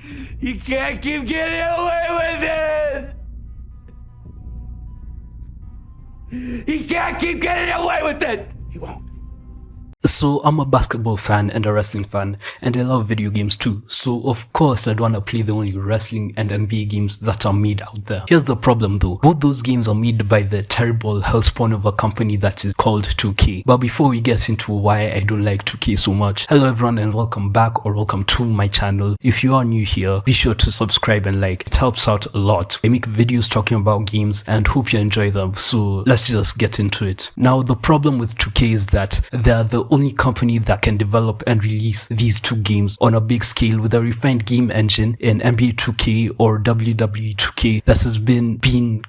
You can't keep getting away with it! He can't keep getting away with it! He won't. So I'm a basketball fan and a wrestling fan, and I love video games too. So of course I'd wanna play the only wrestling and NBA games that are made out there. Here's the problem though. Both those games are made by the terrible hellspawn of a company that is called 2K. But before we get into why I don't like 2K so much, hello everyone and welcome back or welcome to my channel. If you are new here, be sure to subscribe and like. It helps out a lot. I make videos talking about games and hope you enjoy them. So let's just get into it. Now the problem with 2K is that they are the only company that can develop and release these two games on a big scale with a refined game engine in NBA 2K or WWE 2K that has been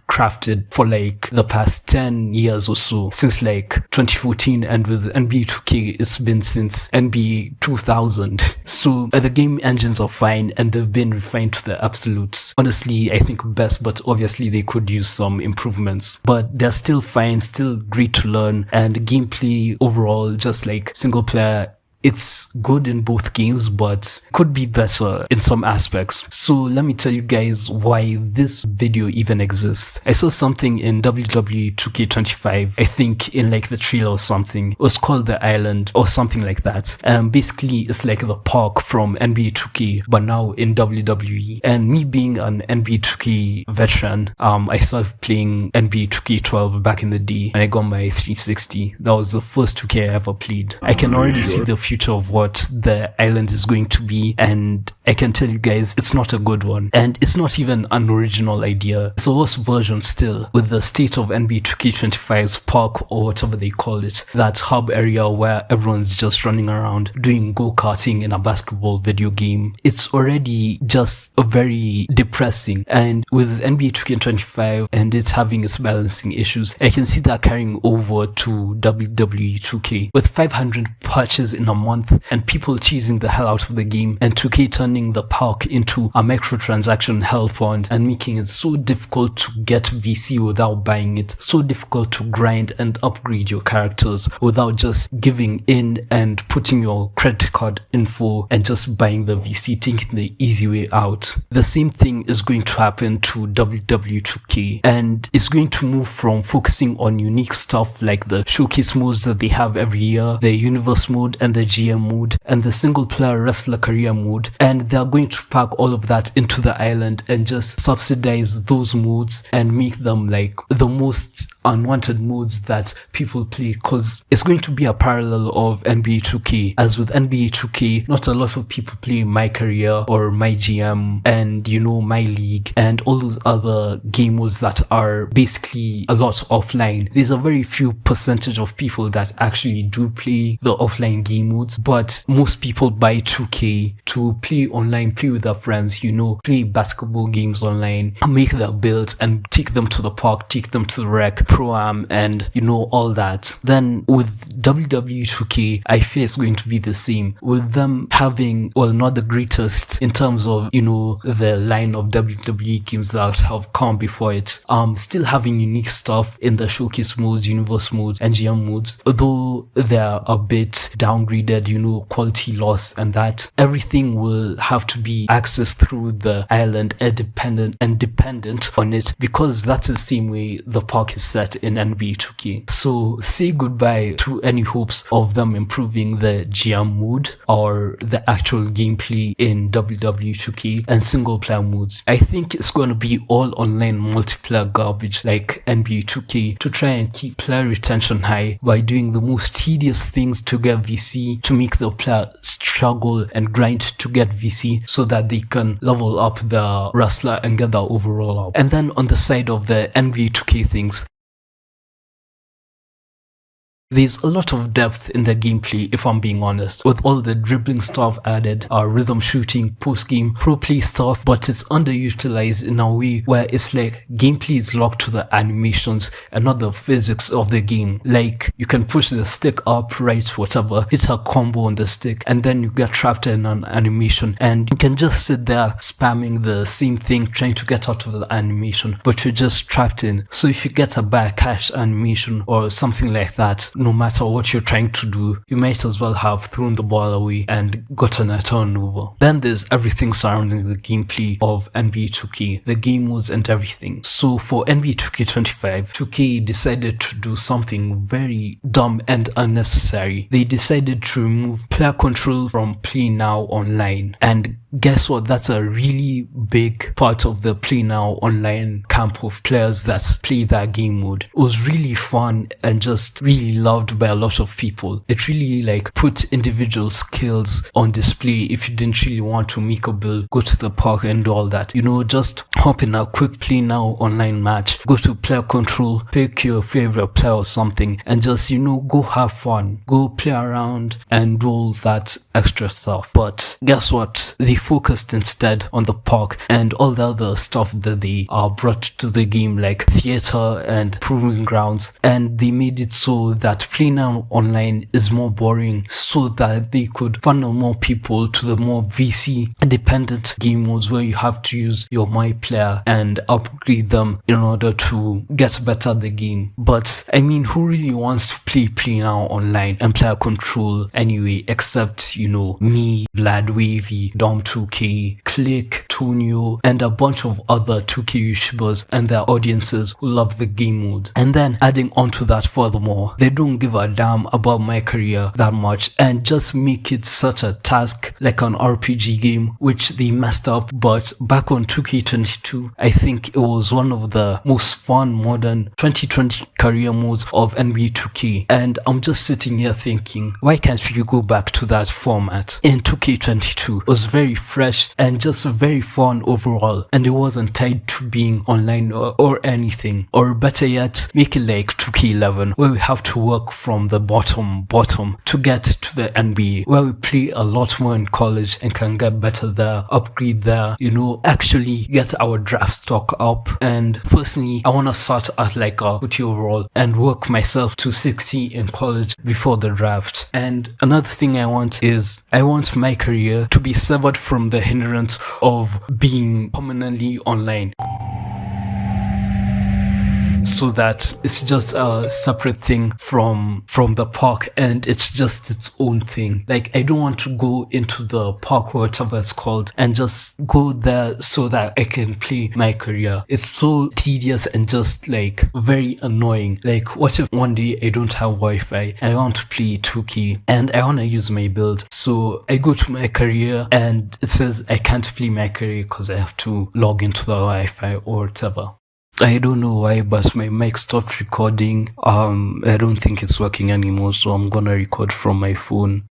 crafted for like the past 10 years or so, since like 2014, and with NBA 2K it's been since NBA 2000. So the game engines are fine and they've been refined to the absolutes. Honestly, I think best, but obviously they could use some improvements, but they're still fine, still great to learn, and gameplay overall, just like single player, it's good in both games, but could be better in some aspects. So let me tell you guys why this video even exists. I saw something in WWE 2K25, I think in like the trailer or something. It was called The Island or something like that. Basically it's like the park from NBA 2K, but now in WWE. And me being an NBA 2K veteran, I started playing NBA 2K12 back in the day, and I got my 360. That was the first 2K I ever played. I can already see the future of what the island is going to be, and I can tell you guys it's not a good one, and it's not even an original idea. It's a worse version still, with the state of NBA 2K25's park or whatever they call it, that hub area where everyone's just running around doing go-karting in a basketball video game. It's already just very depressing, and with NBA 2K25 and it having its balancing issues, I can see that carrying over to WWE 2K with 500 patches in a month and people cheesing the hell out of the game, and 2K turning the park into a microtransaction hell pond and making it so difficult to get VC without buying it, so difficult to grind and upgrade your characters without just giving in and putting your credit card info and just buying the VC, taking the easy way out. The same thing is going to happen to WWE 2K, and it's going to move from focusing on unique stuff like the showcase modes that they have every year, the universe mode and the GM mode and the single player wrestler career mode, and they're going to pack all of that into the island and just subsidize those modes and make them like the most unwanted modes that people play, because it's going to be a parallel of NBA 2K. As with NBA 2K, not a lot of people play My Career or My GM and My League and all those other game modes that are basically a lot offline. There's a very few percentage of people that actually do play the offline game modes, but most people buy 2K to play online, play with their friends, play basketball games online, make their builds and take them to the park, take them to the rec, pro-am, and all that. Then with WWE 2K, I fear it's going to be the same, with them having, well, not the greatest in terms of the line of WWE games that have come before it, still having unique stuff in the showcase modes, universe modes and GM modes, although they're a bit downgraded, quality loss, and that everything will have to be accessed through the island and dependent on it, because that's the same way the park is set in NBA 2K. So say goodbye to any hopes of them improving the GM mode or the actual gameplay in WWE 2K and single player modes. I think it's going to be all online multiplayer garbage like NBA 2K to try and keep player retention high by doing the most tedious things to get VC, to make the player struggle and grind to get VC so that they can level up the wrestler and get their overall up. And then on the side of the NBA 2K things, there's a lot of depth in the gameplay, if I'm being honest, with all the dribbling stuff added, rhythm shooting, post-game, pro play stuff, but it's underutilized in a way where it's like gameplay is locked to the animations and not the physics of the game. Like, you can push the stick up, right, whatever, hit a combo on the stick, and then you get trapped in an animation, and you can just sit there spamming the same thing, trying to get out of the animation, but you're just trapped in. So if you get a back cash animation or something like that, no matter what you're trying to do, you might as well have thrown the ball away and gotten a turnover. Then there's everything surrounding the gameplay of NBA 2K, the game modes and everything. So for NBA 2K25, 2K decided to do something very dumb and unnecessary. They decided to remove player control from Play Now Online. And guess what? That's a really big part of the Play Now Online camp of players that play that game mode. It was really fun and just really loved by a lot of people. It really like put individual skills on display. If you didn't really want to make a build, go to the park and do all that, you know, just hop in a quick Play Now Online match, go to player control, pick your favorite player or something, and just, you know, go have fun, go play around and do all that extra stuff. But guess what? They focused instead on the park and all the other stuff that they brought to the game, like theater and proving grounds, and they made it so that Play Now Online is more boring so that they could funnel more people to the more VC independent game modes where you have to use your My Player and upgrade them in order to get better at the game. But I mean, who really wants to Play Now Online and player control anyway, except, you know, me, Vlad Wavy, Dom2K, Click, Tonio, and a bunch of other 2K YouTubers and their audiences who love the game mode. And then adding on to that furthermore, they don't give a damn about my career that much and just make it such a task like an RPG game, which they messed up. But back on 2K22, I think it was one of the most fun modern 2020 career modes of NBA 2K. And I'm just sitting here thinking, why can't you go back to that format in 2K22? It was very fresh and just very fun overall, and it wasn't tied to being online or anything. Or better yet, make it like 2K11, where we have to work from the bottom to get to the NBA, where we play a lot more in college and can get better there, upgrade there, you know, actually get our draft stock up. And personally, I want to start at like a 40 overall and work myself to 60 in college before the draft. And another thing I want is, I want my career to be severed from the hindrance of being permanently online, so that it's just a separate thing from the park and it's just its own thing. Like, I don't want to go into the park or whatever it's called and just go there so that I can play my career. It's so tedious and just like very annoying. Like, what if one day I don't have Wi-Fi and I want to play 2K and I want to use my build, so I go to my career and it says I can't play my career because I have to log into the Wi-Fi or whatever. I don't know why, but my mic stopped recording. I don't think it's working anymore, so I'm gonna record from my phone.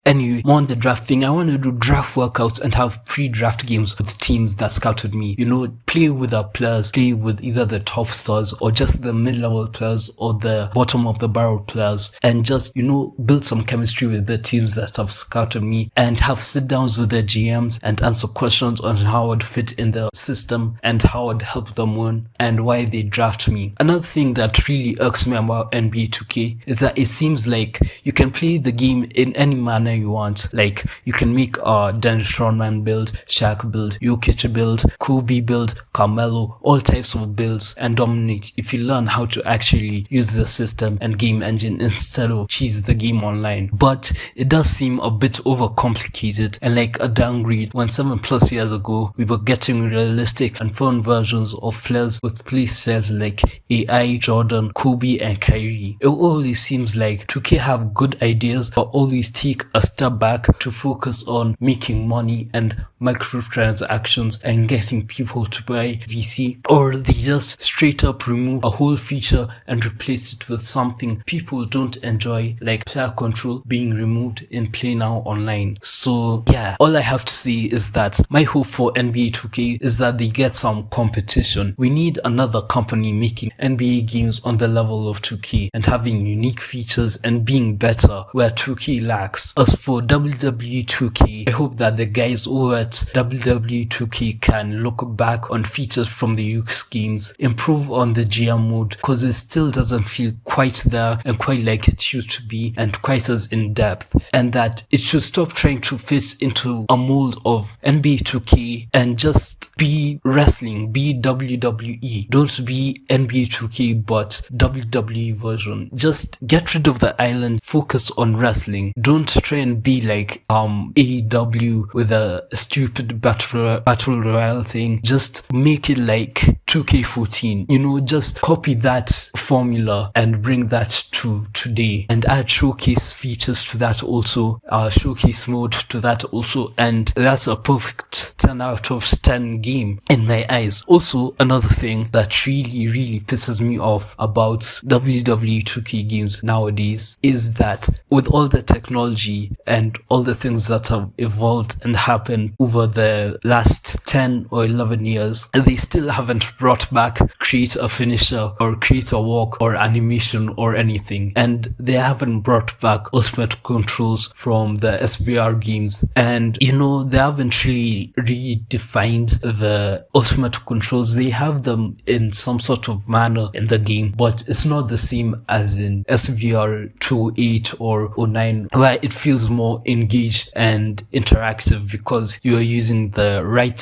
Anyway, more on the draft thing, I want to do draft workouts and have pre-draft games with teams that scouted me. You know, play with our players, play with either the top stars or just the mid-level players or the bottom of the barrel players, and just, you know, build some chemistry with the teams that have scouted me and have sit-downs with the GMs and answer questions on how I'd fit in the system and how I'd help them win and why they draft me. Another thing that really irks me about NBA 2K is that it seems like you can play the game in any manner you want. Like, you can make a Dennis Rodman build, Shaq build, Jokic build, Kobe build, Carmelo, all types of builds, and dominate if you learn how to actually use the system and game engine instead of cheese the game online. But it does seem a bit overcomplicated and like a downgrade when 7+ years ago we were getting realistic and fun versions of players with play styles like AI, Jordan, Kobe and Kyrie. It always seems like 2K have good ideas but always take a step back to focus on making money and microtransactions and getting people to buy VC, or they just straight up remove a whole feature and replace it with something people don't enjoy, like player control being removed in Play Now Online. So yeah, all I have to say is that my hope for NBA 2K is that they get some competition. We need another company making NBA games on the level of 2K and having unique features and being better where 2K lacks. As for WWE 2K, I hope that the guys over at WWE 2K can look back on features from the UX games, improve on the GM mode because it still doesn't feel quite there and quite like it used to be and quite as in depth, and that it should stop trying to fit into a mold of NBA 2K and just be wrestling, be WWE. Don't be NBA 2K but WWE version. Just get rid of the island, focus on wrestling. Don't try and be like AEW with a stupid battle royale thing. Just make it like 2K14. You know, just copy that formula and bring that to today and add showcase features to that also, showcase mode to that also, and that's a perfect 10 out of 10 game in my eyes. Also, another thing that really pisses me off about WWE 2K games nowadays is that with all the technology and all the things that have evolved and happened over the last 10 or 11 years, they still haven't brought back create a finisher or create a walk or animation or anything, and they haven't brought back ultimate controls from the SVR games, and you know, they haven't really redefined the ultimate controls. They have them in some sort of manner in the game, but it's not the same as in SVR 2.8 or 09, where it feels more engaged and interactive because you are using the right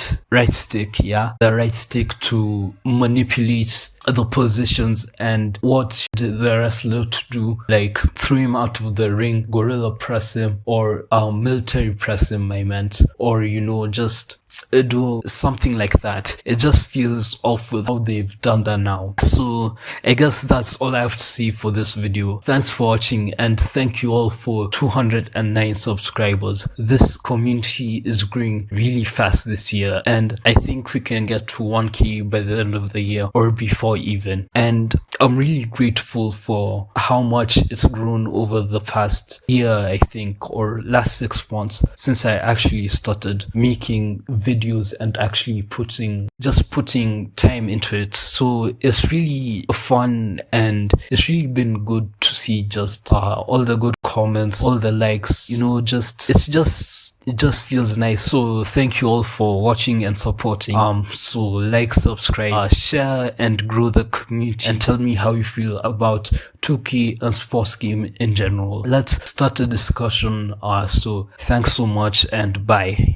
stick, the right stick to manipulate the positions and what the wrestler to do, like throw him out of the ring, gorilla press him, or military press him, I meant, or you know, just do something like that. It just feels off with how they've done that now. So I guess that's all I have to say for this video. Thanks for watching, and thank you all for 209 subscribers. This community is growing really fast this year, and I think we can get to 1K by the end of the year or before even. And I'm really grateful for how much it's grown over the past year, I think, or last 6 months since I actually started making videos and actually putting time into it. So it's really fun, and it's really been good to see just all the good comments, all the likes, you know, it just feels nice. So thank you all for watching and supporting. So like, subscribe, share, and grow the community, and tell me how you feel about 2K and sports game in general. Let's start a discussion. So thanks so much, and bye.